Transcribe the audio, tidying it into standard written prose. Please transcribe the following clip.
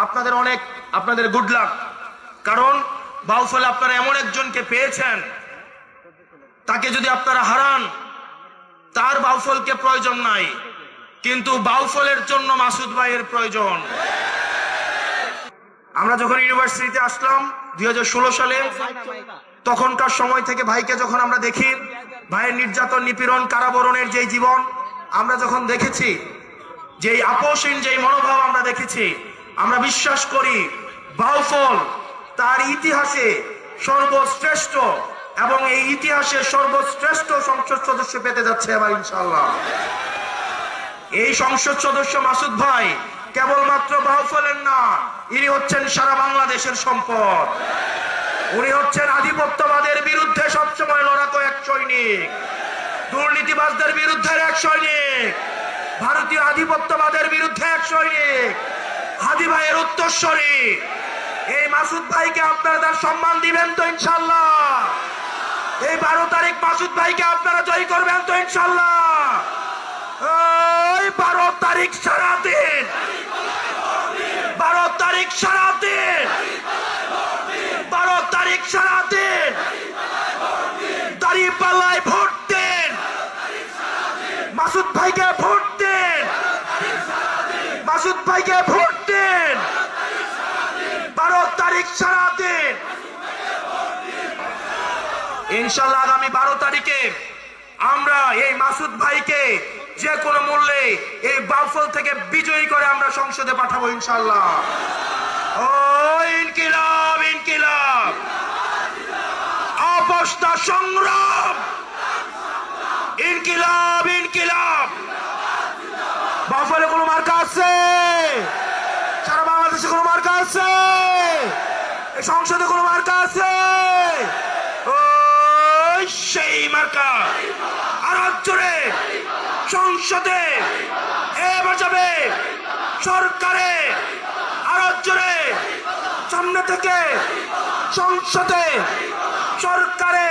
আপনাদের good luck. কারণ বাউফলে আপনারা এমন একজনকে পেয়েছেন, তাকে যদি আপনারা হারান, তার বাউফলকে প্রয়োজন নাই, কিন্তু বাউফলের জন্য মাসুদ ভাইয়ের প্রয়োজন। আমরা যখন ইউনিভার্সিটিতে আসলাম 2016 সালে, তখনকার সময় থেকে ভাইকে যখন আমরা দেখি, ভাইয়ের নির্যাতন, নিপীড়ন, কারাবরণের যেই জীবন আমরা যখন দেখেছি, যেই আপোষহীন যেই মনোভাব আমরা দেখেছি, আমরা বিশ্বাস করি বাউফল তার ইতিহাসে সর্বশ্রেষ্ঠ, এবং এই ইতিহাসে সর্বশ্রেষ্ঠ সংসদ সদস্য পেতে যাচ্ছে এবার ইনশাআল্লাহ। এই সংসদ সদস্য মাসুদ ভাই কেবলমাত্র বাউফলের না, ইনি হচ্ছেন সারা বাংলাদেশের সম্পদ। উনি হচ্ছেন আধিপত্যবাদের বিরুদ্ধে সবসময় লড়াকো এক সৈনিক, দুর্নীতিবাজদের বিরুদ্ধে এক সৈনিক, ভারতীয় আধিপত্যবাদের বিরুদ্ধে এক সৈনিক, হাদি ভাইয়ের উত্তরসূরি। এই মাসুদ ভাইকে আপনারা তার সম্মান দিবেন তো ইনশাআল্লাহ? এই 12 তারিখ মাসুদ ভাইকে আপনারা জয় করবেন তো ইনশাআল্লাহ? ওই 12 তারিখ সারাদিন, 12 তারিখ সারাদিন, 12 তারিখ সারাদিন দাঁড়িপাল্লায় ভোট দেন, মাসুদ ভাইকে ভোট দেন, মাসুদ ভাইকে ভোট দেন, 12 তারিখ সারাদিন। ইনশাআল্লাহ আগামী 12 তারিখে আমরা এই মাসুদ ভাইকে যে কোনো মূল্যে এই বাউফল থেকে বিজয়ী করে আমরা সংসদে পাঠাবো ইনশাআল্লাহ। ও ইনকিলাব, ইনকিলাব, অবস্থা সংগ্রাম, ইনকিলাব, ইনকিলাব। বাউফলে কোনো মার্কা আছে? সারা বাংলাদেশে কোনো মার্কা আছে? এই সংসদে কোনো মার্কা আছে? ওই সেই মার্কা আর জোরে সংসদে এবার যাবে, সরকারে আরো জোরে, সামনে থেকে সংসদে, সরকারে